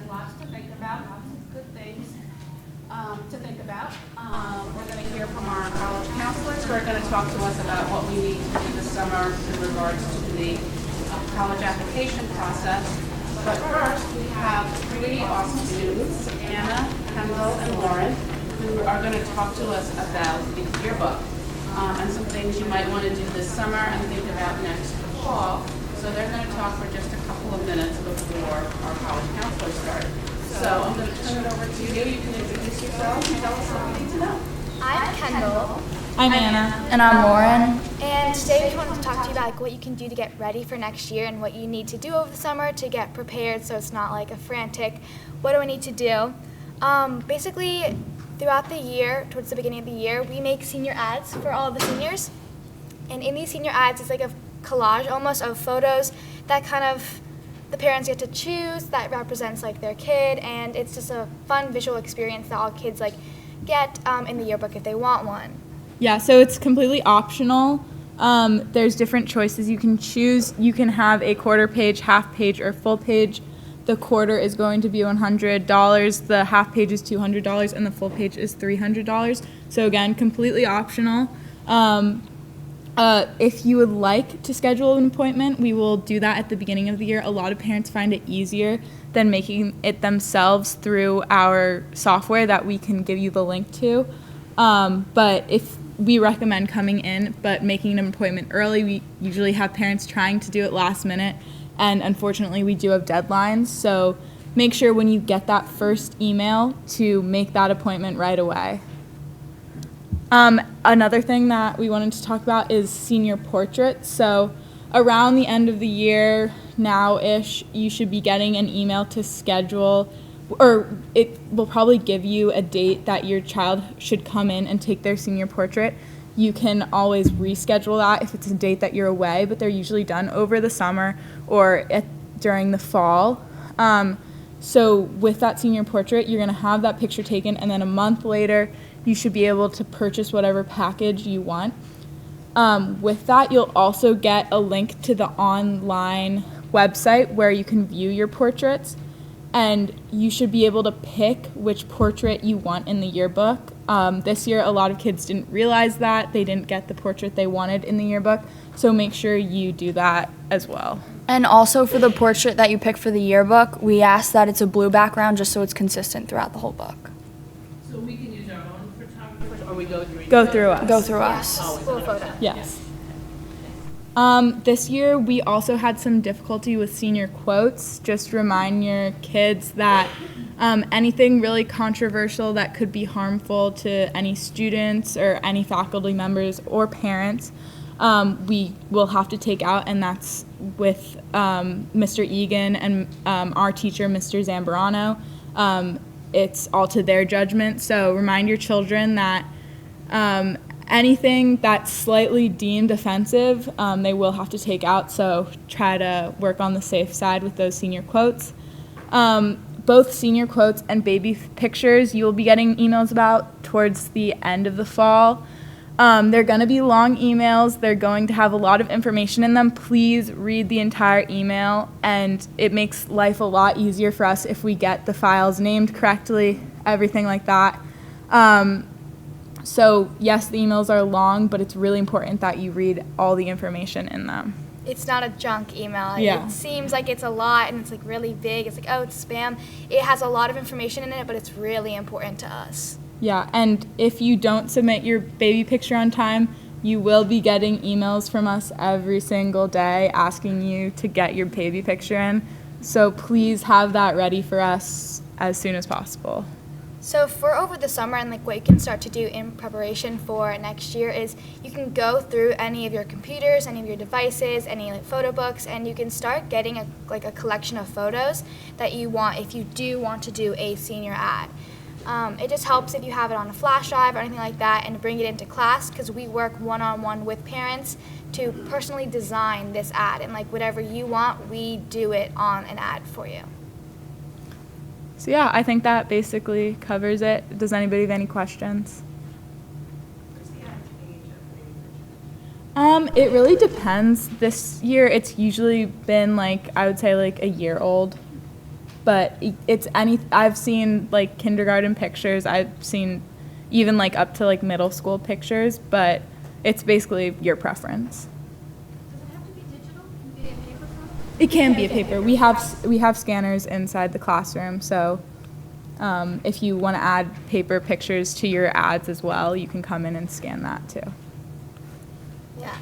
lots to think about, lots of good things to think about. We're going to hear from our college counselors who are going to talk to us about what we need to do this summer in regards to the college application process. But first, we have three awesome students, Anna, Kendall, and Lauren, who are going to talk to us about the yearbook and some things you might want to do this summer and think about next fall. So they're going to talk for just a couple of minutes before our college counselors start. So I'm going to turn it over to you. You can introduce yourself and tell us what you need to know. I'm Kendall. I'm Anna. And I'm Lauren. And today we wanted to talk to you about what you can do to get ready for next year and what you need to do over the summer to get prepared so it's not like a frantic, what do I need to do? Basically, throughout the year, towards the beginning of the year, we make senior ads for all of the seniors. And in these senior ads, it's like a collage almost of photos that kind of the parents get to choose that represents like their kid, and it's just a fun visual experience that all kids like get in the yearbook if they want one. Yeah, so it's completely optional. There's different choices you can choose. You can have a quarter page, half page, or full page. The quarter is going to be $100, the half page is $200, and the full page is $300. So again, completely optional. If you would like to schedule an appointment, we will do that at the beginning of the year. A lot of parents find it easier than making it themselves through our software that we can give you the link to. But if we recommend coming in, but making an appointment early, we usually have parents trying to do it last minute, and unfortunately we do have deadlines. So make sure when you get that first email to make that appointment right away. Another thing that we wanted to talk about is senior portraits. So around the end of the year, now-ish, you should be getting an email to schedule, or it will probably give you a date that your child should come in and take their senior portrait. You can always reschedule that if it's a date that you're away, but they're usually done over the summer or during the fall. So with that senior portrait, you're going to have that picture taken, and then a month later, you should be able to purchase whatever package you want. With that, you'll also get a link to the online website where you can view your portraits, and you should be able to pick which portrait you want in the yearbook. This year, a lot of kids didn't realize that. They didn't get the portrait they wanted in the yearbook, so make sure you do that as well. And also for the portrait that you pick for the yearbook, we ask that it's a blue background just so it's consistent throughout the whole book. So we can use our own photographers, or we go through Go through us. Go through us. Full photo. Yes. This year, we also had some difficulty with senior quotes. Just remind your kids that anything really controversial that could be harmful to any students or any faculty members or parents, we will have to take out, and that's with Mr. Egan and our teacher, Mr. Zambrano. It's all to their judgment, so remind your children that anything that's slightly deemed offensive, they will have to take out, so try to work on the safe side with those senior quotes. Both senior quotes and baby pictures you will be getting emails about towards the end of the fall. They're going to be long emails. They're going to have a lot of information in them. Please read the entire email, and it makes life a lot easier for us if we get the files named correctly, everything like that. So yes, the emails are long, but it's really important that you read all the information in them. It's not a junk email. Yeah. It seems like it's a lot and it's like really big. It's like, oh, it's spam. It has a lot of information in it, but it's really important to us. Yeah, and if you don't submit your baby picture on time, you will be getting emails from us every single day asking you to get your baby picture in. So please have that ready for us as soon as possible. So for over the summer and like what you can start to do in preparation for next year is you can go through any of your computers, any of your devices, any like photo books, and you can start getting a collection of photos that you want if you do want to do a senior ad. It just helps if you have it on a flash drive or anything like that and bring it into class, because we work one-on-one with parents to personally design this ad, and like whatever you want, we do it on an ad for you. So yeah, I think that basically covers it. Does anybody have any questions? It really depends. This year it's usually been I would say a year old. but I've seen like kindergarten pictures. I've seen even like up to like middle school pictures, but it's basically your preference. Does it have to be digital? Can it be a paper copy? It can be a paper. We have scanners inside the classroom, so if you want to add paper pictures to your ads as well, you can come in and scan that too. Yeah.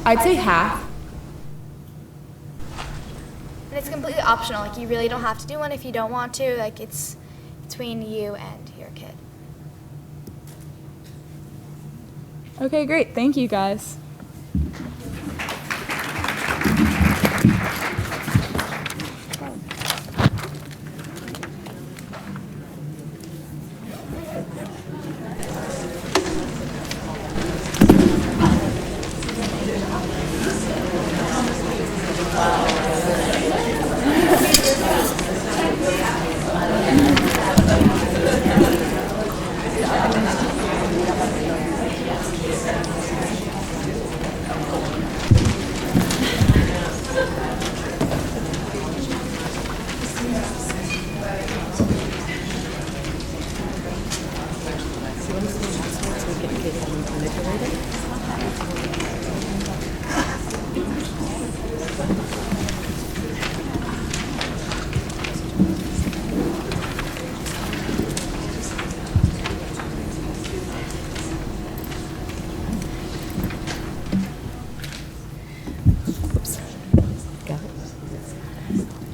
I'd say half. And it's completely optional. Like, you really don't have to do one if you don't want to. Like, it's between you and your kid. Okay, great. Thank you, guys.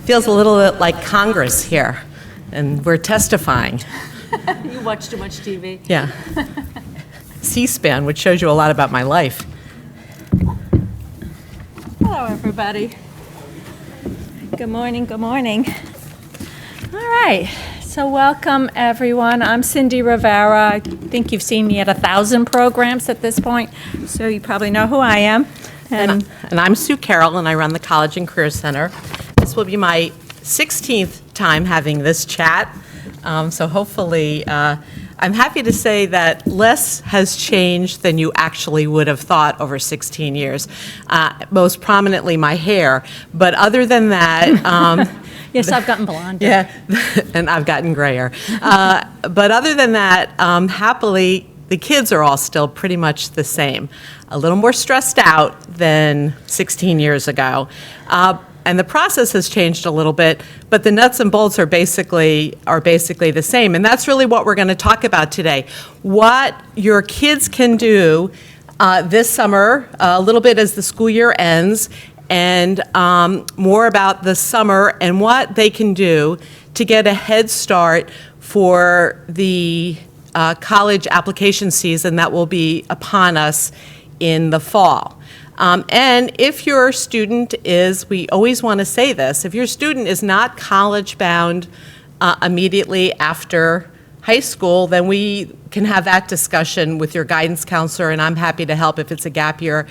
Feels a little bit like Congress here, and we're testifying. You watch too much TV. Yeah. C-SPAN, which shows you a lot about my life. Hello, everybody. Good morning, good morning. All right, so welcome, everyone. I'm Cindy Rivera. I think you've seen me at 1,000 programs at this point, so you probably know who I am. And I'm Sue Carroll, and I run the College and Career Center. This will be my 16th time having this chat, so hopefully, I'm happy to say that less has changed than you actually would have thought over 16 years. Most prominently, my hair, but other than that, Yes, I've gotten blonde. yeah, and I've gotten grayer. But other than that, happily, the kids are all still pretty much the same. A little more stressed out than 16 years ago. And the process has changed a little bit, but the nuts and bolts are basically the same. And that's really what we're going to talk about today. What your kids can do this summer, a little bit as the school year ends, and more about the summer and what they can do to get a head start for the college application season that will be upon us in the fall. And if your student is, we always want to say this, if your student is not college-bound immediately after high school, then we can have that discussion with your guidance counselor, and I'm happy to help if it's a gap year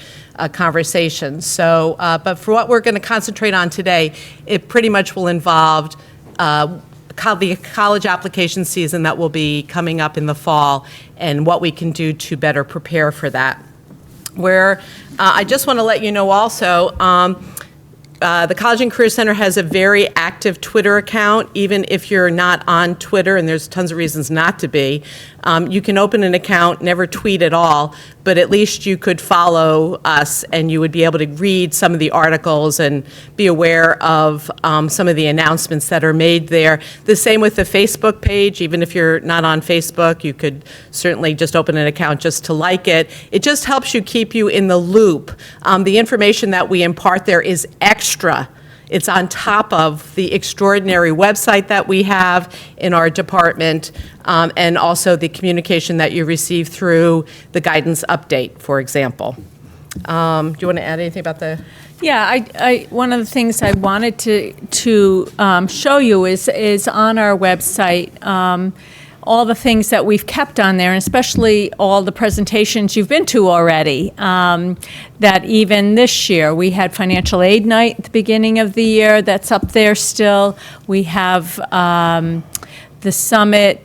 conversation. So, but for what we're going to concentrate on today, it pretty much will involve the college application season that will be coming up in the fall and what we can do to better prepare for that. Where I just want to let you know also, the College and Career Center has a very active Twitter account. Even if you're not on Twitter, and there's tons of reasons not to be, you can open an account, never tweet at all, but at least you could follow us and you would be able to read some of the articles and be aware of some of the announcements that are made there. The same with the Facebook page. Even if you're not on Facebook, you could certainly just open an account just to like it. It just helps you keep you in the loop. The information that we impart there is extra. It's on top of the extraordinary website that we have in our department, and also the communication that you receive through the guidance update, for example. Do you want to add anything about the? Yeah, I one of the things I wanted to show you is on our website, all the things that we've kept on there, and especially all the presentations you've been to already, that even this year, we had financial aid night at the beginning of the year, that's up there still. We have the summit,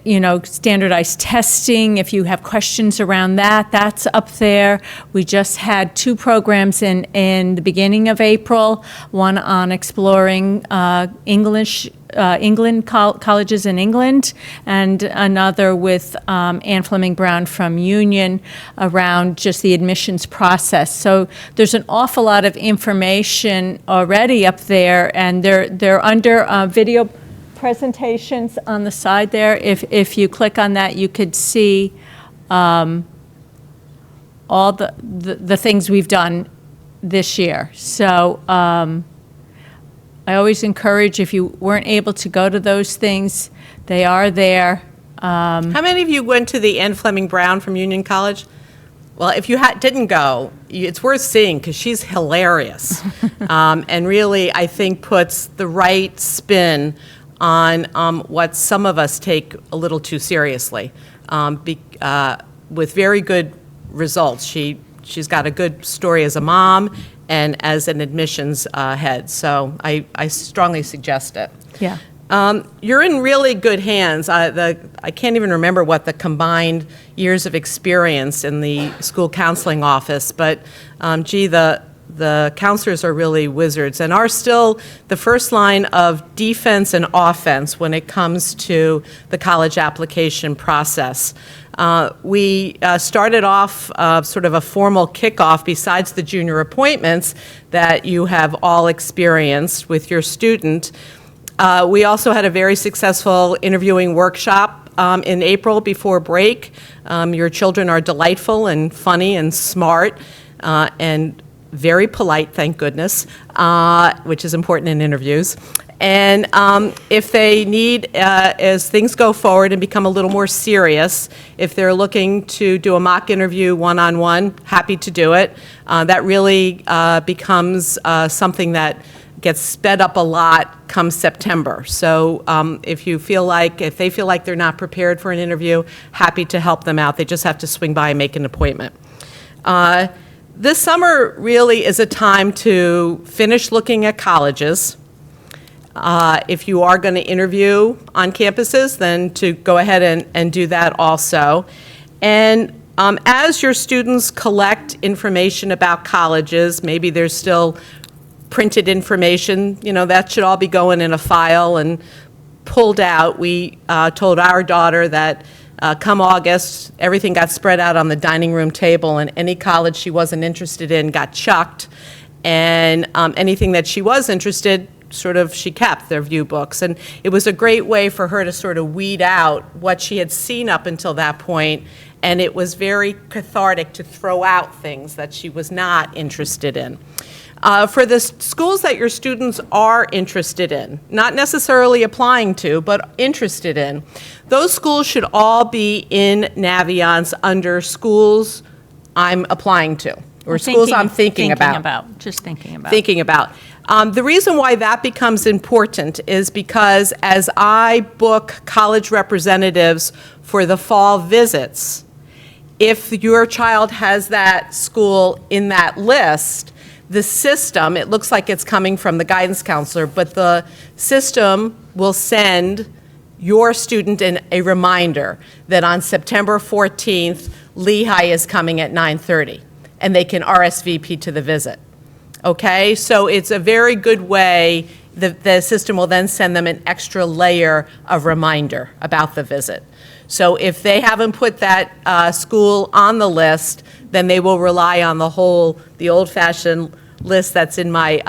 standardized testing, if you have questions around that, that's up there. We just had 2 programs in the beginning of April, one on exploring colleges in England, and another with Anne Fleming Brown from Union around just the admissions process. So there's an awful lot of information already up there, and they're under video presentations on the side there. If you click on that, you could see all the things we've done this year. So I always encourage, if you weren't able to go to those things, they are there. How many of you went to the Anne Fleming Brown from Union College? Well, if you didn't go, it's worth seeing because she's hilarious and really, I think, puts the right spin on what some of us take a little too seriously, with very good results. She's got a good story as a mom and as an admissions head, so I strongly suggest it. Yeah. You're in really good hands. I can't even remember what the combined years of experience in the school counseling office, but the counselors are really wizards and are still the first line of defense and offense when it comes to the college application process. We started off sort of a formal kickoff besides the junior appointments that you have all experienced with your student. We also had a very successful interviewing workshop in April before break. Your children are delightful and funny and smart and very polite, thank goodness, which is important in interviews. And if they need, as things go forward and become a little more serious, if they're looking to do a mock interview one-on-one, happy to do it. That really becomes something that gets sped up a lot come September. So if they feel like they're not prepared for an interview, happy to help them out. They just have to swing by and make an appointment. This summer really is a time to finish looking at colleges. If you are going to interview on campuses, then to go ahead and do that also. And as your students collect information about colleges, maybe there's still printed information, that should all be going in a file and pulled out. We told our daughter that come August, everything got spread out on the dining room table, and any college she wasn't interested in got chucked, and anything that she was interested, she kept their view books. And it was a great way for her to sort of weed out what she had seen up until that point, and it was very cathartic to throw out things that she was not interested in. For the schools that your students are interested in, not necessarily applying to, but interested in, those schools should all be in Navion's under schools I'm applying to, or schools I'm thinking about. Just thinking about. Thinking about. The reason why that becomes important is because as I book college representatives for the fall visits, if your child has that school in that list, the system, it looks like it's coming from the guidance counselor, but the system will send your student a reminder that on September 14th, Lehigh is coming at 9:30, and they can RSVP to the visit. Okay, so it's a very good way. The system will then send them an extra layer of reminder about the visit. So if they haven't put that school on the list, then they will rely on the old-fashioned list that's in my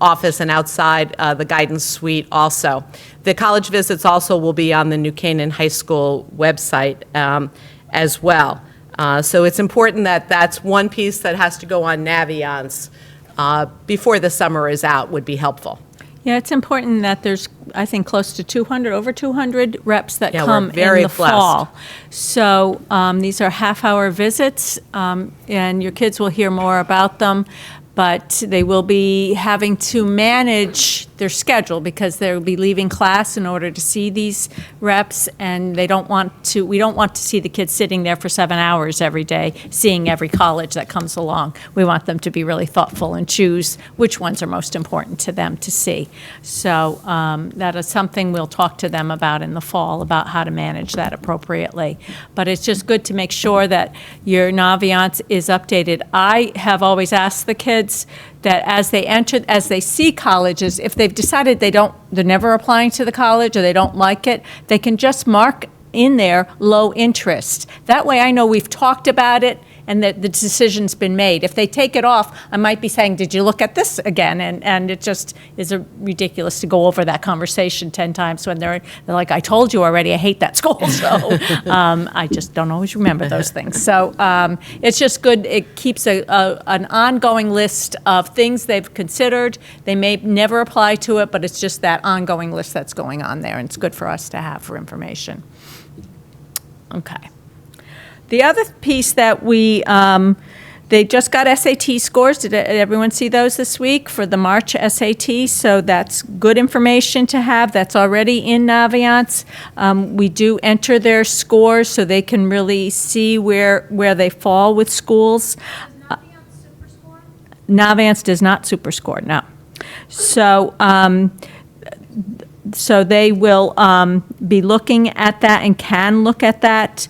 office and outside the guidance suite also. The college visits also will be on the New Canaan High School website as well. So it's important that that's one piece that has to go on Navion's before the summer is out would be helpful. Yeah, it's important that there's, I think, close to over 200 reps that Yeah, come we're very in the blessed. fall. So these are half-hour visits, and your kids will hear more about them. but they will be having to manage their schedule because they'll be leaving class in order to see these reps, and we don't want to see the kids sitting there for 7 hours every day, seeing every college that comes along. We want them to be really thoughtful and choose which ones are most important to them to see. So that is something we'll talk to them about in the fall, about how to manage that appropriately. But it's just good to make sure that your Naviance is updated. I have always asked the kids that as they see colleges, if they've decided they're never applying to the college or they don't like it, they can just mark in there low interest. That way I know we've talked about it and that the decision's been made. If they take it off, I might be saying, did you look at this again? And it just is ridiculous to go over that conversation 10 times when they're like, I told you already, I hate that school. So I just don't always remember those things. So it's just good. It keeps an ongoing list of things they've considered. They may never apply to it, but it's just that ongoing list that's going on there, and it's good for us to have for information. Okay. The other piece that they just got SAT scores. Did everyone see those this week for the March SAT? So that's good information to have. That's already in Naviance. We do enter their scores so they can really see where they fall with schools. Does Naviance super score? Naviance does not super score, no. So they will be looking at that and can look at that.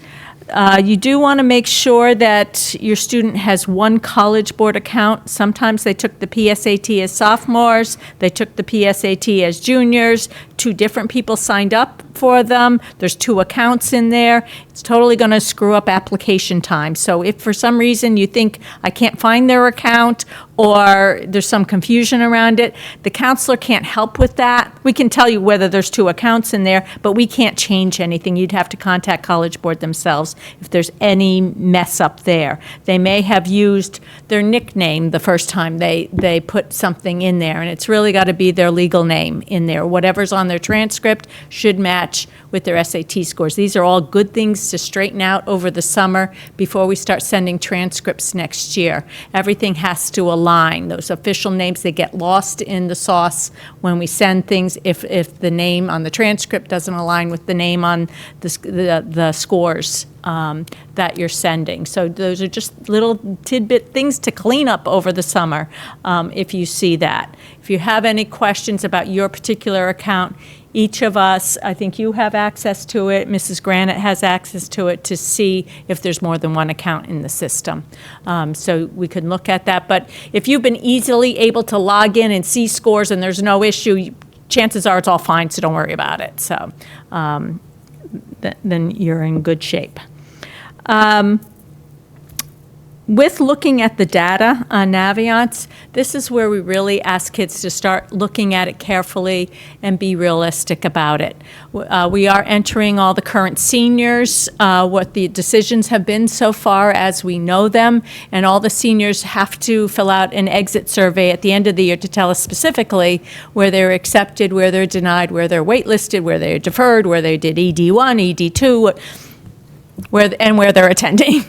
You do want to make sure that your student has one College Board account. Sometimes they took the PSAT as sophomores, they took the PSAT as juniors, 2 different people signed up for them, there's 2 accounts in there. It's totally going to screw up application time. So if for some reason you think I can't find their account or there's some confusion around it, the counselor can't help with that. We can tell you whether there's 2 accounts in there, but we can't change anything. You'd have to contact College Board themselves if there's any mess up there. They may have used their nickname the first time they put something in there, and it's really got to be their legal name in there. Whatever's on their transcript should match with their SAT scores. These are all good things to straighten out over the summer before we start sending transcripts next year. Everything has to align. Those official names, they get lost in the sauce when we send things if the name on the transcript doesn't align with the name on the scores that you're sending. So those are just little tidbit things to clean up over the summer if you see that. If you have any questions about your particular account, each of us, I think you have access to it, Mrs. Granite has access to it to see if there's more than one account in the system. So we can look at that. But if you've been easily able to log in and see scores and there's no issue, chances are it's all fine, so don't worry about it. So then you're in good shape. With looking at the data on Naviance, this is where we really ask kids to start looking at it carefully and be realistic about it. We are entering all the current seniors, what the decisions have been so far as we know them, and all the seniors have to fill out an exit survey at the end of the year to tell us specifically where they're accepted, where they're denied, where they're waitlisted, where they're deferred, where they did ED1, ED2, where they're attending.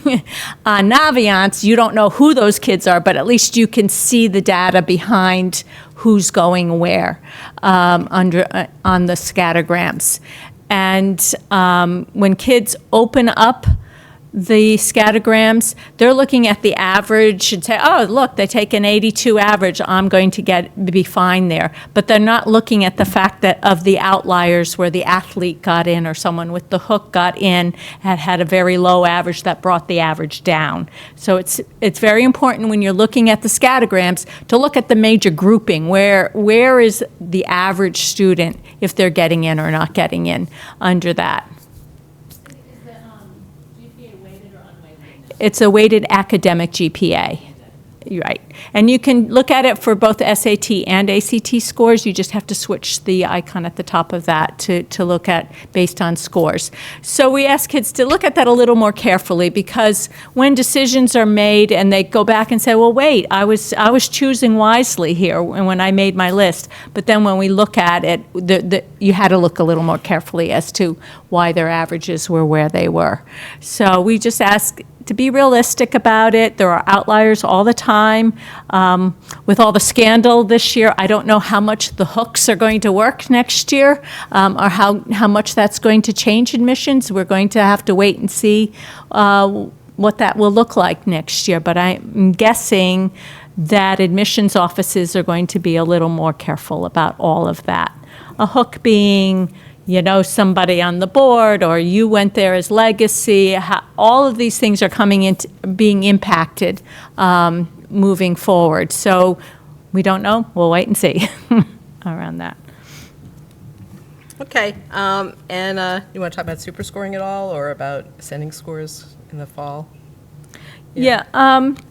On Naviance, you don't know who those kids are, but at least you can see the data behind who's going where on the scattergrams. And when kids open up the scattergrams, they're looking at the average and say, oh, look, they take an 82 average, I'm going to be fine there. But they're not looking at the fact that of the outliers where the athlete got in or someone with the hook got in had a very low average that brought the average down. So it's very important when you're looking at the scattergrams to look at the major grouping. Where is the average student if they're getting in or not getting in under that? It's a weighted academic GPA. Right. And you can look at it for both SAT and ACT scores. You just have to switch the icon at the top of that to look at based on scores. So we ask kids to look at that a little more carefully, because when decisions are made and they go back and say, well, wait, I was choosing wisely here when I made my list. But then when we look at it, you had to look a little more carefully as to why their averages were where they were. So we just ask to be realistic about it. There are outliers all the time. With all the scandal this year, I don't know how much the hooks are going to work next year, or how much that's going to change admissions. We're going to have to wait and see what that will look like next year. But I'm guessing that admissions offices are going to be a little more careful about all of that. A hook being, somebody on the board, or you went there as legacy. All of these things are coming into being impacted moving forward. So we don't know. We'll wait and see around that. Okay, and you want to talk about super scoring at all, or about sending scores in the fall? Yeah,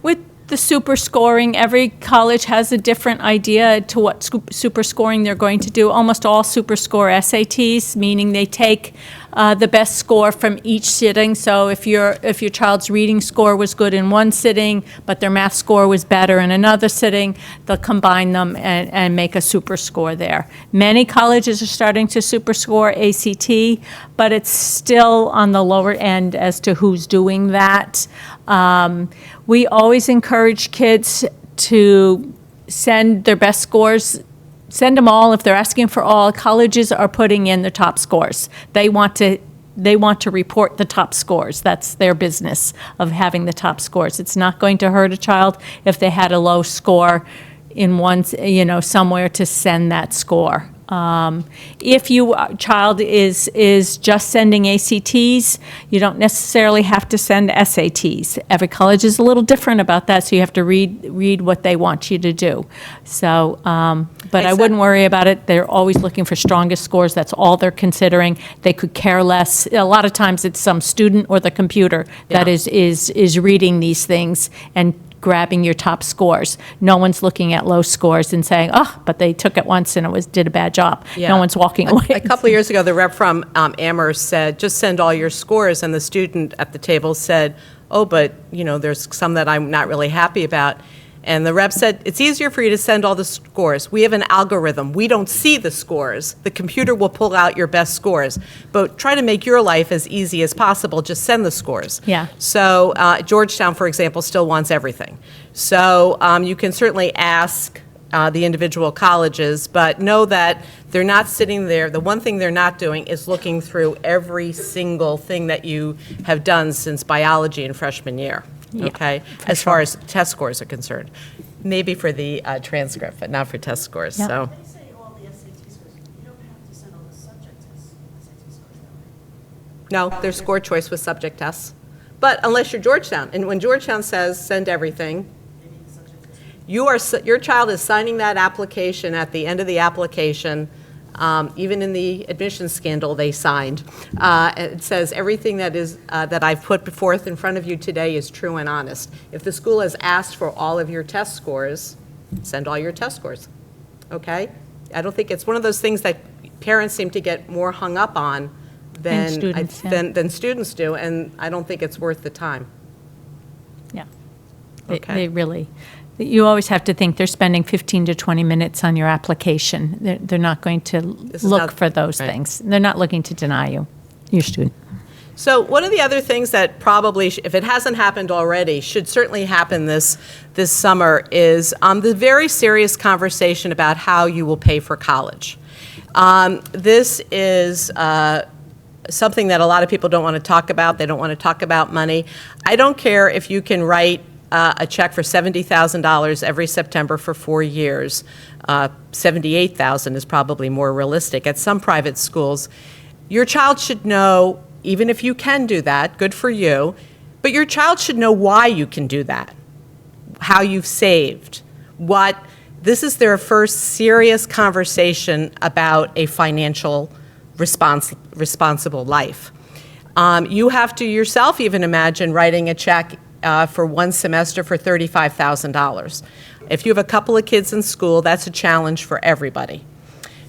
with the super scoring, every college has a different idea to what super scoring they're going to do. Almost all super score SATs, meaning they take the best score from each sitting. So if your child's reading score was good in one sitting, but their math score was better in another sitting, they'll combine them and make a super score there. Many colleges are starting to super score ACT, but it's still on the lower end as to who's doing that. We always encourage kids to send their best scores. Send them all. If they're asking for all, colleges are putting in the top scores. They want to report the top scores. That's their business of having the top scores. It's not going to hurt a child if they had a low score in one, somewhere, to send that score. If your child is just sending ACTs, you don't necessarily have to send SATs. Every college is a little different about that, so you have to read what they want you to do. So, but I wouldn't worry about it. They're always looking for strongest scores. That's all they're considering. They could care less. A lot of times it's some student or the computer that is reading these things and grabbing your top scores. No one's looking at low scores and saying, but they took it once and did a bad job. Yeah. No one's walking away. A couple of years ago, the rep from Amherst said, just send all your scores, and the student at the table said, but there's some that I'm not really happy about. And the rep said, it's easier for you to send all the scores. We have an algorithm. We don't see the scores. The computer will pull out your best scores. But try to make your life as easy as possible. Just send the scores. Yeah. So Georgetown, for example, still wants everything. So you can certainly ask the individual colleges, but know that they're not sitting there. The one thing they're not doing is looking through every single thing that you have done since biology in freshman year. Okay, as far as test scores are concerned. Maybe for the transcript, but not for test scores, Yep. so. They say all the SAT scores, you don't have to send all the subject tests, SAT scores that way. No, there's score choice with subject tests. But unless you're Georgetown, and when Georgetown says send everything, your child is signing that application at the end of the application. Even in the admissions scandal they signed, it says everything that I've put forth in front of you today is true and honest. If the school has asked for all of your test scores, send all your test scores, okay? I don't think it's one of those things that parents seem to get more hung up on than students do, and I don't think it's worth the time. Yeah. Okay. They really, you always have to think they're spending 15 to 20 minutes on your application. They're not going to look for those right. things. They're not looking to deny you, your student. So one of the other things that probably, if it hasn't happened already, should certainly happen this summer is the very serious conversation about how you will pay for college. This is something that a lot of people don't want to talk about. They don't want to talk about money. I don't care if you can write a check for $70,000 every September for 4 years. $78,000 is probably more realistic at some private schools. Your child should know, even if you can do that, good for you, but your child should know why you can do that, how you've saved, this is their first serious conversation about a financial responsible life. You have to yourself even imagine writing a check for one semester for $35,000. If you have a couple of kids in school, that's a challenge for everybody.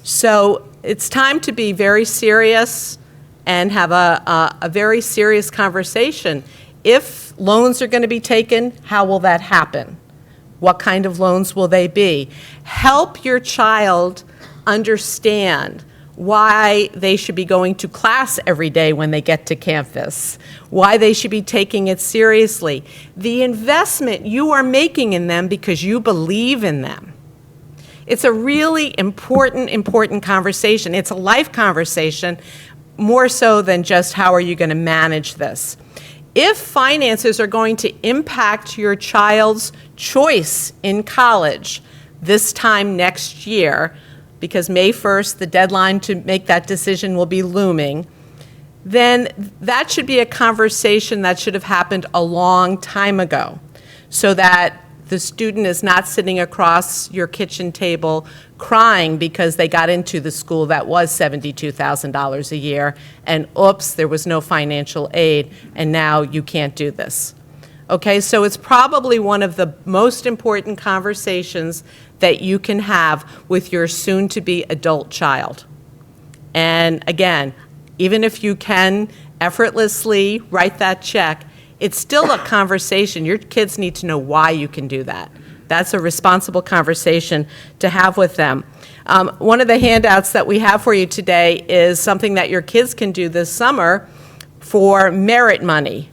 So it's time to be very serious and have a very serious conversation. If loans are going to be taken, how will that happen? What kind of loans will they be? Help your child understand why they should be going to class every day when they get to campus, why they should be taking it seriously. The investment you are making in them because you believe in them. It's a really important conversation. It's a life conversation, more so than just how are you going to manage this. If finances are going to impact your child's choice in college this time next year, because May 1st, the deadline to make that decision will be looming, then that should be a conversation that should have happened a long time ago, so that the student is not sitting across your kitchen table crying because they got into the school that was $72,000 a year, and oops, there was no financial aid, and now you can't do this. Okay, so it's probably one of the most important conversations that you can have with your soon-to-be adult child. And again, even if you can effortlessly write that check, it's still a conversation. Your kids need to know why you can do that. That's a responsible conversation to have with them. One of the handouts that we have for you today is something that your kids can do this summer for merit money,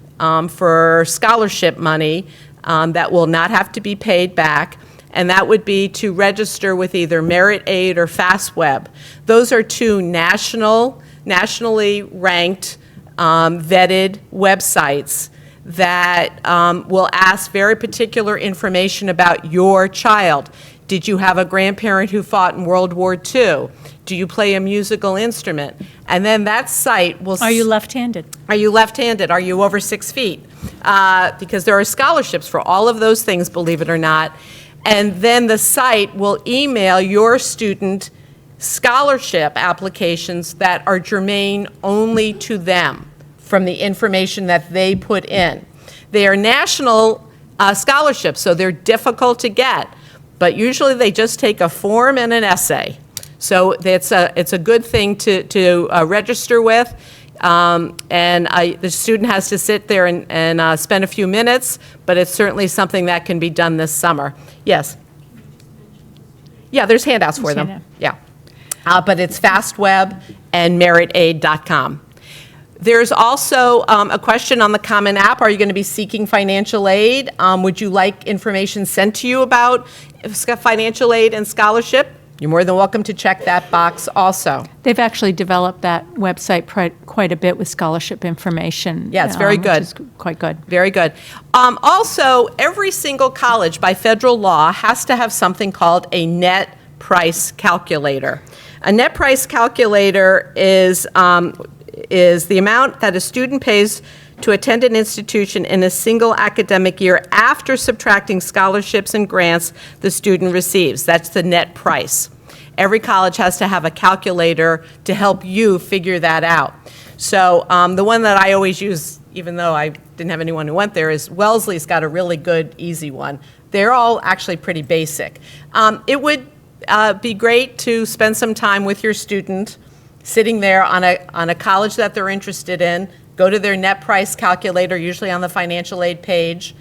for scholarship money that will not have to be paid back. And that would be to register with either Merit Aid or FastWeb. Those are two nationally ranked, vetted websites that will ask very particular information about your child. Did you have a grandparent who fought in World War II? Do you play a musical instrument? And then that site will... Are you left-handed? Are you left-handed? Are you over 6 feet? Because there are scholarships for all of those things, believe it or not. And then the site will email your student scholarship applications that are germane only to them from the information that they put in. They are national scholarships, so they're difficult to get, but usually they just take a form and an essay. So it's a good thing to register with. The student has to sit there and spend a few minutes, but it's certainly something that can be done this summer. Yes? Yeah, there's handouts for them. Yeah. But it's FastWeb and meritaid.com. There's also a question on the Common App. Are you going to be seeking financial aid? Would you like information sent to you about financial aid and scholarship? You're more than welcome to check that box also. They've actually developed that website quite a bit with scholarship information. Yeah, it's very good. Which is quite good. Very good. Also, every single college by federal law has to have something called a net price calculator. A net price calculator is the amount that a student pays to attend an institution in a single academic year after subtracting scholarships and grants the student receives. That's the net price. Every college has to have a calculator to help you figure that out. So the one that I always use, even though I didn't have anyone who went there, is Wellesley's got a really good, easy one. They're all actually pretty basic. It would be great to spend some time with your student sitting there on a college that they're interested in. Go to their net price calculator, usually on the financial aid page,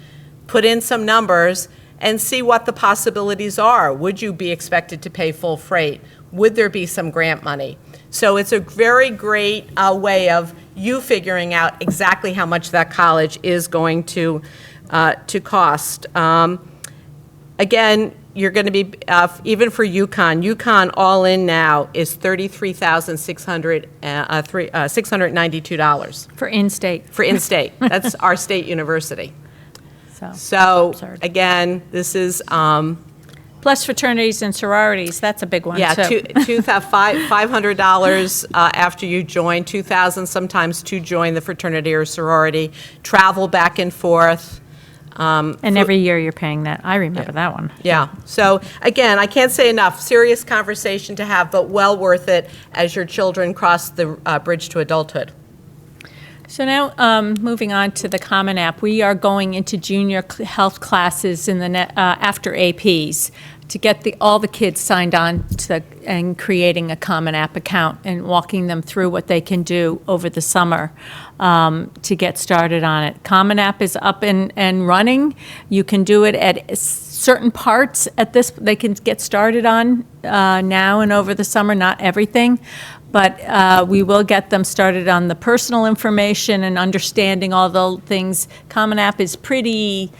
put in some numbers, and see what the possibilities are. Would you be expected to pay full freight? Would there be some grant money? So it's a very great way of you figuring out exactly how much that college is going to cost. Again, you're going to be, even for UConn all in now is $33,692. For in-state. For in-state. That's our state university. So absurd. Again, this is... plus fraternities and sororities, that's a big one, yeah, too. $500 after you join, $2,000 sometimes to join the fraternity or sorority, travel back and forth. And every year you're paying that. I remember that one. Yeah. So again, I can't say enough. Serious conversation to have, but well worth it as your children cross the bridge to adulthood. So now, moving on to the Common App, we are going into junior health classes in the after APs to get all the kids signed on and creating a Common App account and walking them through what they can do over the summer to get started on it. Common App is up and running. You can do it at certain parts they can get started on now and over the summer, not everything. but we will get them started on the personal information and understanding all the things. Common App is pretty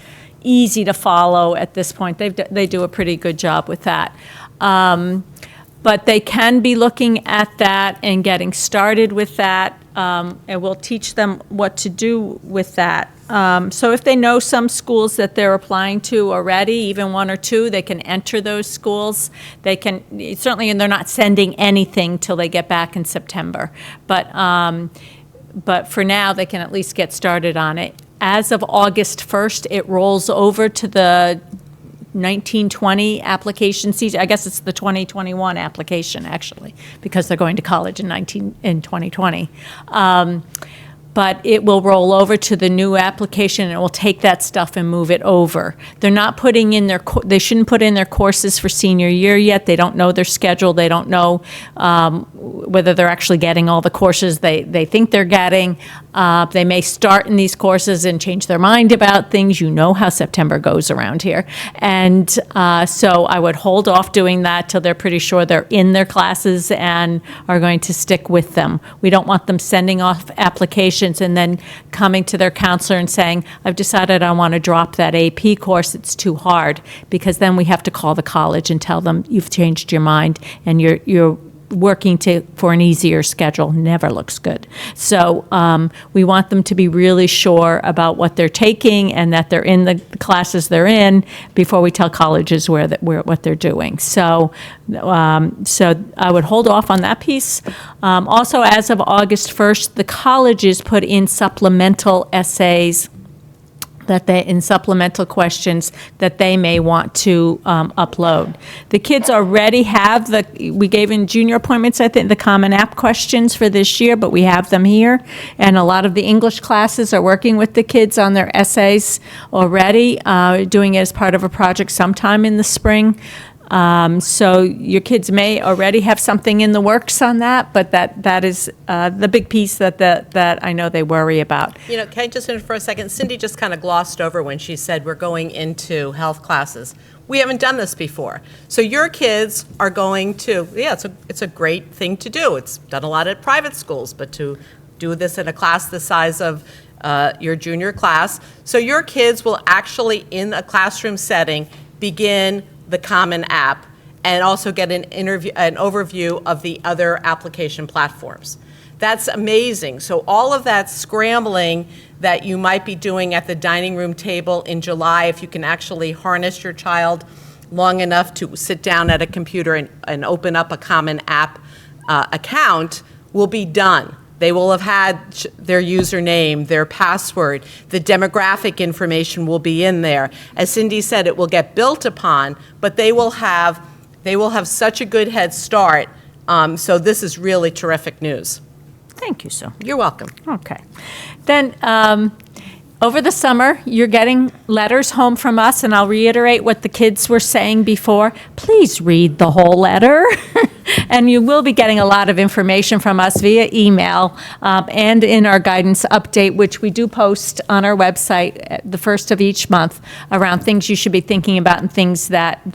easy to follow at this point. They do a pretty good job with that. But they can be looking at that and getting started with that, and we'll teach them what to do with that. So if they know some schools that they're applying to already, even one or two, they can enter those schools. They can, certainly, and they're not sending anything till they get back in September. But for now, they can at least get started on it. As of August 1st, it rolls over to the 1920 application season. I guess it's the 2021 application, actually, because they're going to college in 2020. But it will roll over to the new application, and it will take that stuff and move it over. They're not putting in they shouldn't put in their courses for senior year yet. They don't know their schedule. They don't know whether they're actually getting all the courses they think they're getting. They may start in these courses and change their mind about things. You know how September goes around here. And so I would hold off doing that till they're pretty sure they're in their classes and are going to stick with them. We don't want them sending off applications and then coming to their counselor and saying, I've decided I want to drop that AP course, it's too hard, because then we have to call the college and tell them you've changed your mind and you're working for an easier schedule. Never looks good. So we want them to be really sure about what they're taking and that they're in the classes they're in before we tell colleges what they're doing. So I would hold off on that piece. Also, as of August 1st, the colleges put in supplemental essays in supplemental questions that they may want to upload. The kids already have we gave in junior appointments, I think, the Common App questions for this year, but we have them here. And a lot of the English classes are working with the kids on their essays already, doing it as part of a project sometime in the spring. So your kids may already have something in the works on that, but that is the big piece that I know they worry about. You know, can I just interrupt for a second? Cindy just kind of glossed over when she said we're going into health classes. We haven't done this before. So your kids are going to, it's a great thing to do. It's done a lot at private schools, but to do this in a class the size of your junior class. So your kids will actually, in a classroom setting, begin the Common App and also get an overview of the other application platforms. That's amazing. So all of that scrambling that you might be doing at the dining room table in July, if you can actually harness your child long enough to sit down at a computer and open up a Common App account, will be done. They will have had their username, their password, the demographic information will be in there. As Cindy said, it will get built upon, but they will have such a good head start. So this is really terrific news. Thank you, Sue. You're welcome. Okay. Then, over the summer, you're getting letters home from us, and I'll reiterate what the kids were saying before. Please read the whole letter. And you will be getting a lot of information from us via email and in our guidance update, which we do post on our website at the first of each month, around things you should be thinking about and things that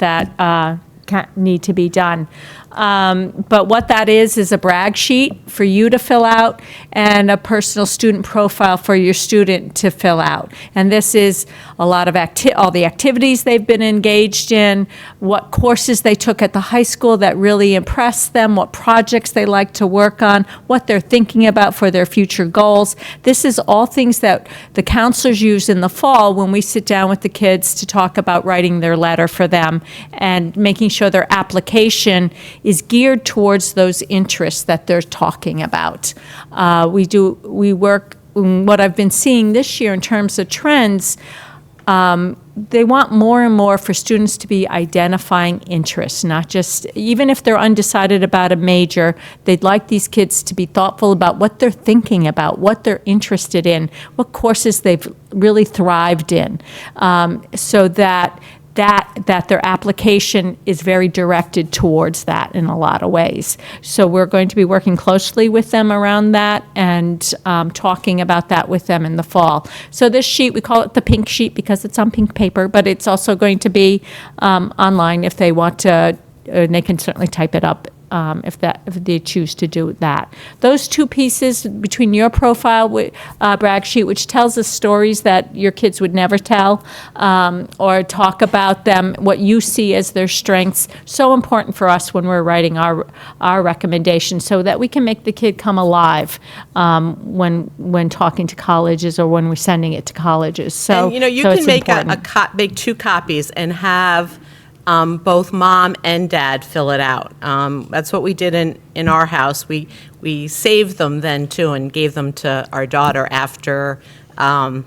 need to be done. But what that is a brag sheet for you to fill out and a personal student profile for your student to fill out. And this is a lot of all the activities they've been engaged in, what courses they took at the high school that really impressed them, what projects they like to work on, what they're thinking about for their future goals. This is all things that the counselors use in the fall when we sit down with the kids to talk about writing their letter for them and making sure their application is geared towards those interests that they're talking about. We work, what I've been seeing this year in terms of trends, they want more and more for students to be identifying interests, not just, even if they're undecided about a major, they'd like these kids to be thoughtful about what they're thinking about, what they're interested in, what courses they've really thrived in, so that their application is very directed towards that in a lot of ways. So we're going to be working closely with them around that and talking about that with them in the fall. So this sheet, we call it the pink sheet because it's on pink paper, but it's also going to be online if they want to they can certainly type it up if they choose to do that. Those two pieces between your profile brag sheet, which tells us stories that your kids would never tell, or talk about them, what you see as their strengths, so important for us when we're writing our recommendations, so that we can make the kid come alive when talking to colleges or when we're sending it to colleges. So And, you so can it's make important. make 2 copies and have both mom and dad fill it out. That's what we did in our house. We saved them then too and gave them to our daughter after the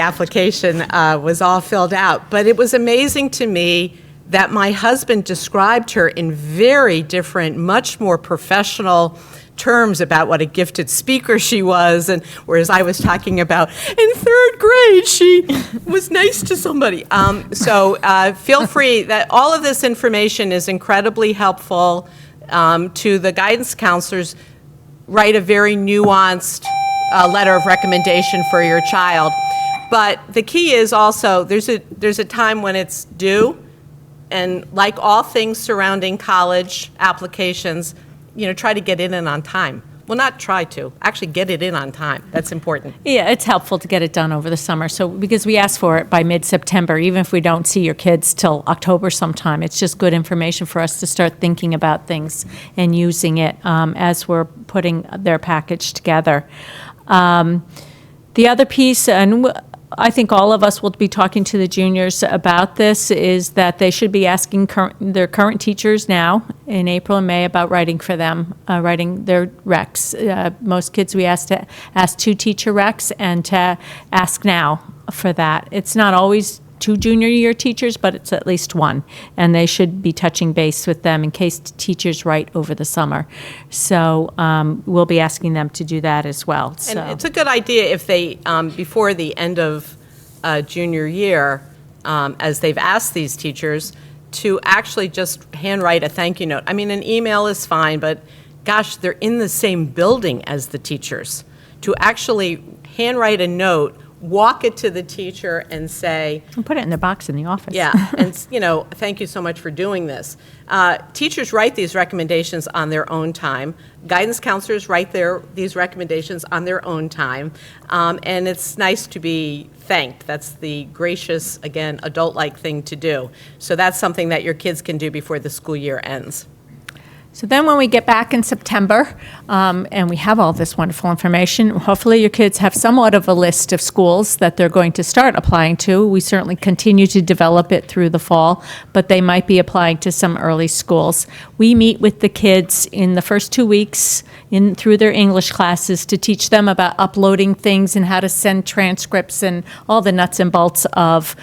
application was all filled out. But it was amazing to me that my husband described her in very different, much more professional terms about what a gifted speaker she was, and whereas I was talking about in 3rd grade she was nice to somebody. So feel free, that all of this information is incredibly helpful to the guidance counselors. Write a very nuanced letter of recommendation for your child. But the key is also there's a time when it's due, and like all things surrounding college applications, try to get it in on time. Well, not try to, actually get it in on time. That's important. Yeah, it's helpful to get it done over the summer. So, because we ask for it by mid-September, even if we don't see your kids till October sometime, it's just good information for us to start thinking about things and using it as we're putting their package together. The other piece, and I think all of us will be talking to the juniors about this, is that they should be asking their current teachers now in April and May about writing for them, writing their recs. Most kids we ask to ask 2 teacher recs and to ask now for that. It's not always 2 junior year teachers, but it's at least 1, and they should be touching base with them in case teachers write over the summer. So we'll be asking them to do that as well. So. And it's a good idea if they, before the end of junior year, as they've asked these teachers, to actually just handwrite a thank you note. I mean, an email is fine, but gosh, they're in the same building as the teachers. To actually handwrite a note, walk it to the teacher and say, And put it in the box in the office. yeah, and, thank you so much for doing this. Teachers write these recommendations on their own time. Guidance counselors write these recommendations on their own time. And it's nice to be thanked. That's the gracious, again, adult-like thing to do. So that's something that your kids can do before the school year ends. So then when we get back in September, and we have all this wonderful information, hopefully your kids have somewhat of a list of schools that they're going to start applying to. We certainly continue to develop it through the fall, but they might be applying to some early schools. We meet with the kids in the first 2 weeks through their English classes to teach them about uploading things and how to send transcripts and all the nuts and bolts of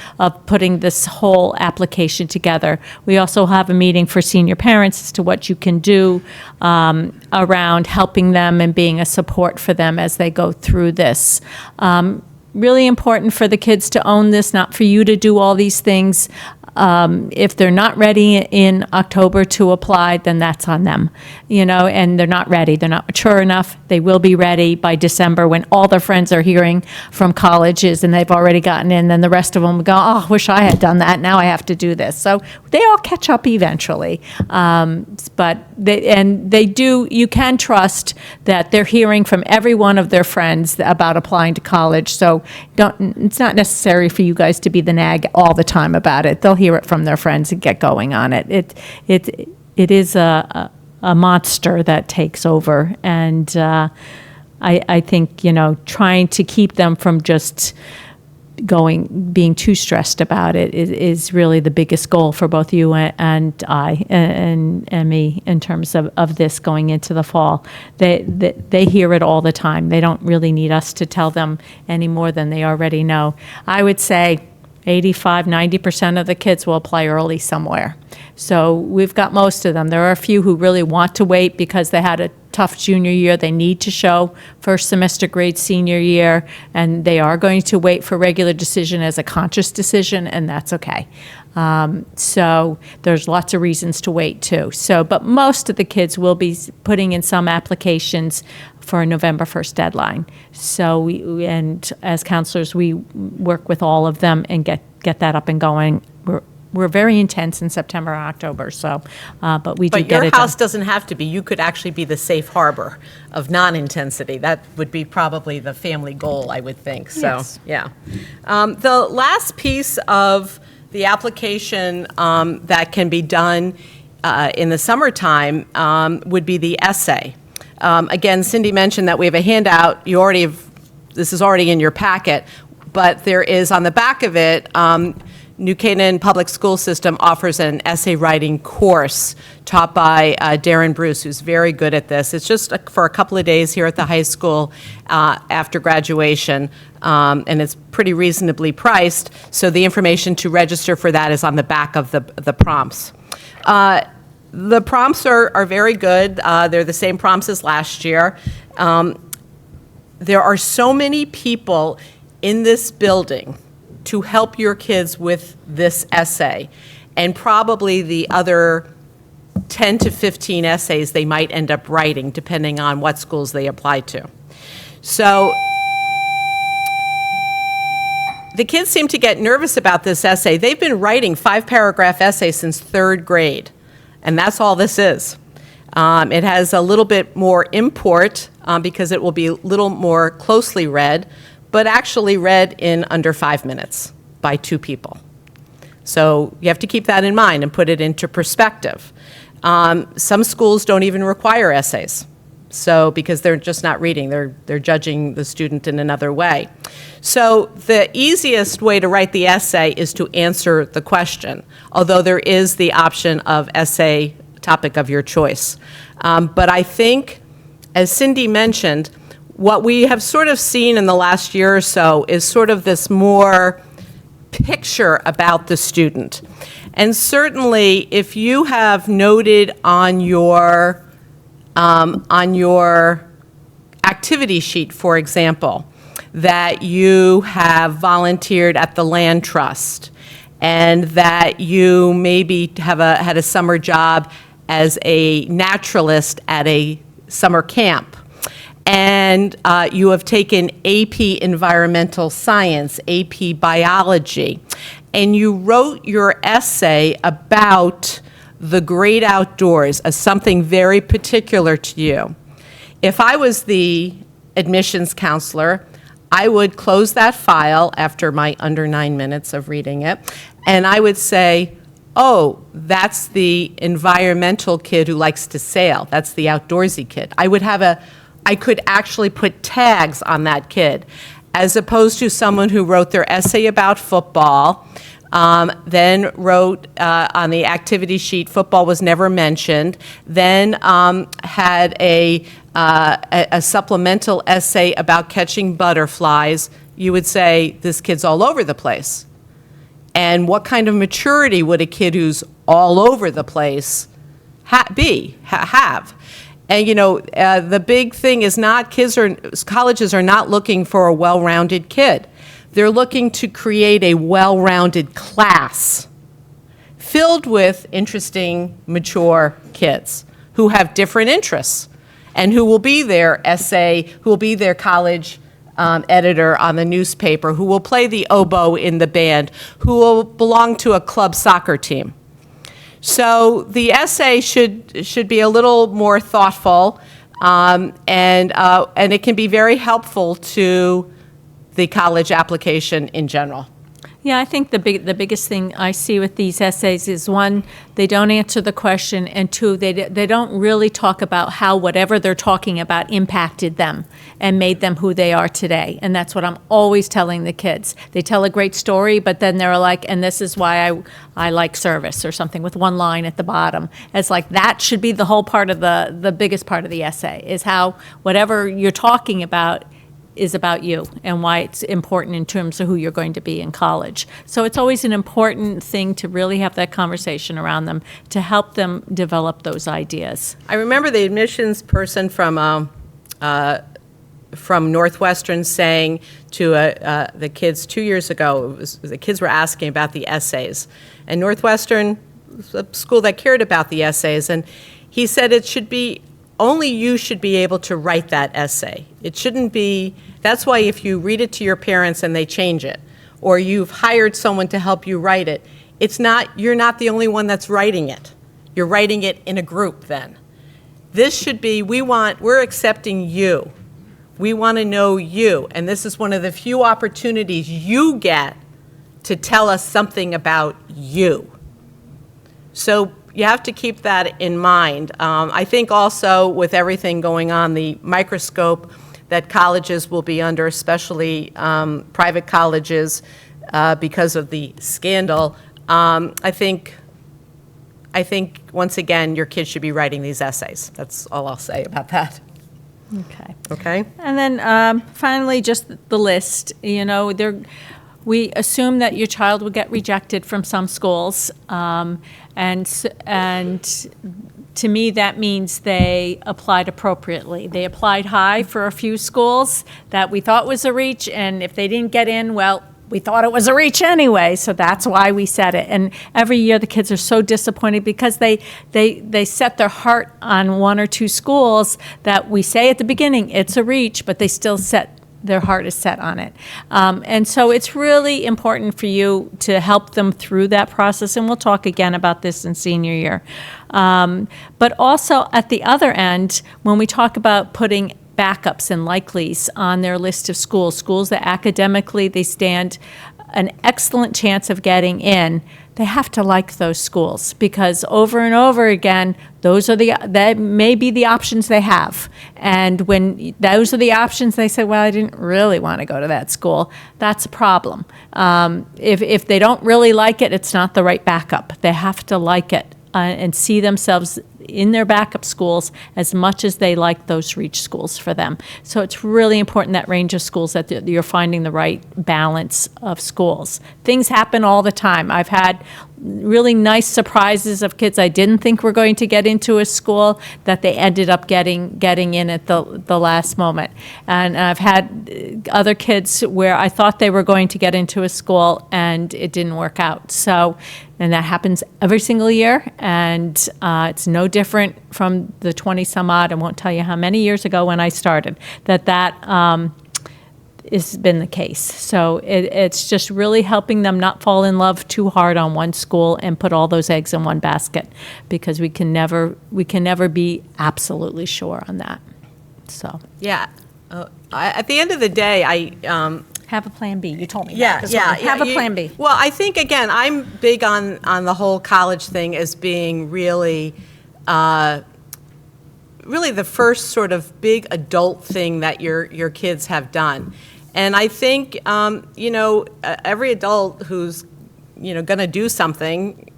putting this whole application together. We also have a meeting for senior parents as to what you can do around helping them and being a support for them as they go through this. Really important for the kids to own this, not for you to do all these things. If they're not ready in October to apply, then that's on them, and they're not ready. They're not mature enough. They will be ready by December when all their friends are hearing from colleges and they've already gotten in. Then the rest of them will go, oh, wish I had done that. Now I have to do this. So they all catch up eventually. But they do, you can trust that they're hearing from every one of their friends about applying to college. So it's not necessary for you guys to be the nag all the time about it. They'll hear it from their friends and get going on it. It is a monster that takes over, and I think trying to keep them from just being too stressed about it is really the biggest goal for both you and I and me in terms of this going into the fall. They hear it all the time. They don't really need us to tell them any more than they already know. I would say 85-90% of the kids will apply early somewhere. So we've got most of them. There are a few who really want to wait because they had a tough junior year. They need to show first semester grade senior year, and they are going to wait for regular decision as a conscious decision, and that's okay. So there's lots of reasons to wait too. But most of the kids will be putting in some applications for a November 1st deadline. So and as counselors, we work with all of them and get that up and going we're very intense in September and October, so, but we do But get your it done. house doesn't have to be. You could actually be the safe harbor of non-intensity. That would be probably the family goal, I would think. So, Yes. yeah. The last piece of the application that can be done in the summertime would be the essay. Again, Cindy mentioned that we have a handout. This is already in your packet, but there is on the back of it, New Canaan Public School System offers an essay writing course taught by Darren Bruce, who's very good at this. It's just for a couple of days here at the high school after graduation, and it's pretty reasonably priced. So the information to register for that is on the back of the prompts. The prompts are very good. They're the same prompts as last year. There are so many people in this building to help your kids with this essay, and probably the other 10 to 15 essays they might end up writing, depending on what schools they apply to. So the kids seem to get nervous about this essay. They've been writing 5-paragraph essays since 3rd grade, and that's all this is. It has a little bit more import because it will be a little more closely read, but actually read in under 5 minutes by 2 people. So you have to keep that in mind and put it into perspective. Some schools don't even require essays, so because they're just not reading, they're judging the student in another way. So the easiest way to write the essay is to answer the question, although there is the option of essay topic of your choice. But I think, as Cindy mentioned, what we have sort of seen in the last year or so is sort of this more picture about the student. And certainly, if you have noted on your activity sheet, for example, that you have volunteered at the land trust, and that you maybe had a summer job as a naturalist at a summer camp, and you have taken AP Environmental Science, AP Biology, and you wrote your essay about the great outdoors as something very particular to you. If I was the admissions counselor, I would close that file after my under 9 minutes of reading it, and I would say, oh, that's the environmental kid who likes to sail. That's the outdoorsy kid. I could actually put tags on that kid, as opposed to someone who wrote their essay about football, then wrote on the activity sheet, football was never mentioned, then had a supplemental essay about catching butterflies. You would say, this kid's all over the place. And what kind of maturity would a kid who's all over the place have? And, the big thing is colleges are not looking for a well-rounded kid. They're looking to create a well-rounded class filled with interesting, mature kids who have different interests and who will be their college editor on the newspaper, who will play the oboe in the band, who will belong to a club soccer team. So the essay should be a little more thoughtful, and it can be very helpful to the college application in general. Yeah, I think the biggest thing I see with these essays is, one, they don't answer the question, and two, they don't really talk about how whatever they're talking about impacted them and made them who they are today. And that's what I'm always telling the kids. They tell a great story, but then they're like, and this is why I like service, or something with one line at the bottom. It's like that should be the whole part of the biggest part of the essay, is how whatever you're talking about is about you and why it's important in terms of who you're going to be in college. So it's always an important thing to really have that conversation around them to help them develop those ideas. I remember the admissions person from Northwestern saying to the kids 2 years ago, the kids were asking about the essays, and Northwestern was a school that cared about the essays, and he said it should be only you should be able to write that essay. It shouldn't be, that's why if you read it to your parents and they change it, or you've hired someone to help you write it, you're not the only one that's writing it. You're writing it in a group then. This should be, we're accepting you. We want to know you, and this is one of the few opportunities you get to tell us something about you. So you have to keep that in mind. I think also with everything going on, the microscope that colleges will be under, especially private colleges, because of the scandal, I think once again, your kids should be writing these essays. That's all I'll say about that. Okay. Okay? And then finally, just the list. We assume that your child will get rejected from some schools, and to me, that means they applied appropriately. They applied high for a few schools that we thought was a reach, and if they didn't get in, well, we thought it was a reach anyway, so that's why we said it. And every year the kids are so disappointed because they set their heart on one or two schools that we say at the beginning it's a reach, but they still their heart is set on it. And so it's really important for you to help them through that process, and we'll talk again about this in senior year. But also at the other end, when we talk about putting backups and likelies on their list of schools that academically they stand an excellent chance of getting in, they have to like those schools, because over and over again, that may be the options they have. And when those are the options, they say, well, I didn't really want to go to that school. That's a problem. If they don't really like it, it's not the right backup. They have to like it and see themselves in their backup schools as much as they like those reach schools for them. So it's really important, that range of schools, that you're finding the right balance of schools. Things happen all the time. I've had really nice surprises of kids I didn't think were going to get into a school that they ended up getting in at the last moment. And I've had other kids where I thought they were going to get into a school and it didn't work out. So, and that happens every single year, and it's no different from the 20 some odd, I won't tell you how many years ago when I started, that has been the case. So it's just really helping them not fall in love too hard on one school and put all those eggs in one basket, because we can never be absolutely sure on that. So Yeah. At the end of the day, have a plan B. You told me Yeah, that. yeah. Have a plan B. Well, I think, again, I'm big on the whole college thing as being really the first sort of big adult thing that your kids have done. And I think, every adult who's, going to do something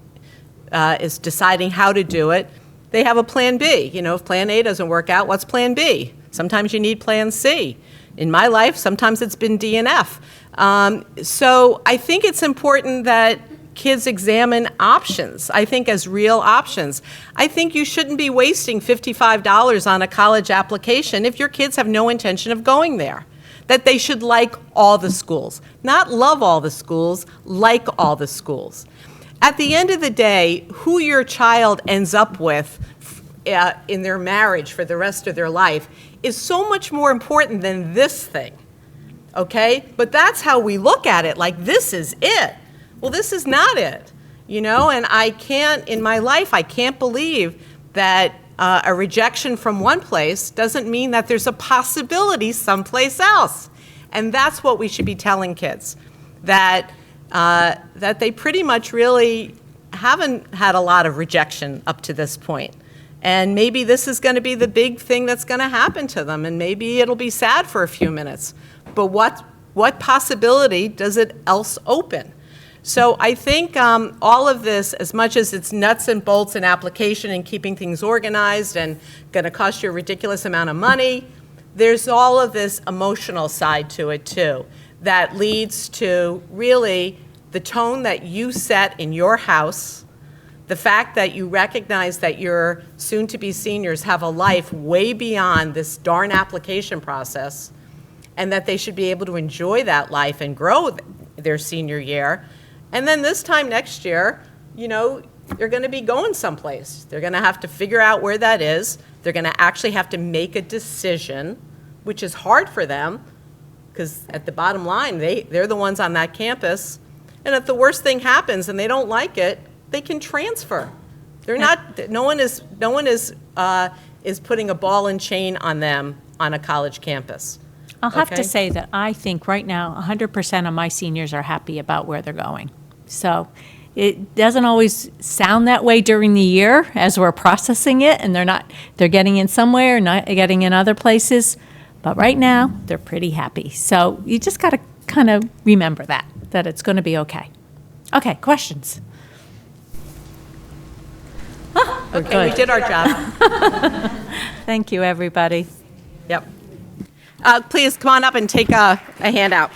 is deciding how to do it. They have a plan B. If plan A doesn't work out, what's plan B? Sometimes you need plan C. In my life, sometimes it's been D and F. So I think it's important that kids examine options, I think, as real options. I think you shouldn't be wasting $55 on a college application if your kids have no intention of going there. That they should like all the schools. Not love all the schools, like all the schools. At the end of the day, who your child ends up with in their marriage for the rest of their life is so much more important than this thing, okay? But that's how we look at it, like this is it. Well, this is not it, and in my life, I can't believe that a rejection from one place doesn't mean that there's a possibility someplace else. And that's what we should be telling kids, that they pretty much really haven't had a lot of rejection up to this point. And maybe this is going to be the big thing that's going to happen to them, and maybe it'll be sad for a few minutes. But what possibility does it else open? So I think all of this, as much as it's nuts and bolts and application and keeping things organized and going to cost you a ridiculous amount of money, there's all of this emotional side to it too, that leads to really the tone that you set in your house, the fact that you recognize that your soon-to-be seniors have a life way beyond this darn application process, and that they should be able to enjoy that life and grow their senior year. And then this time next year, they're going to be going someplace. They're going to have to figure out where that is. They're going to actually have to make a decision, which is hard for them, because at the bottom line, they're the ones on that campus And if the worst thing happens and they don't like it, they can transfer. They're not, no one is putting a ball and chain on them on a college campus. I'll have to Okay. say that I think right now 100% of my seniors are happy about where they're going. So it doesn't always sound that way during the year as we're processing it, and they're getting in somewhere, not getting in other places. But right now, they're pretty happy. So you just got to kind of remember that it's going to be okay. Okay, questions? We're Okay, good. we did our job. Thank you, everybody. Yep. Please come on up and take a handout.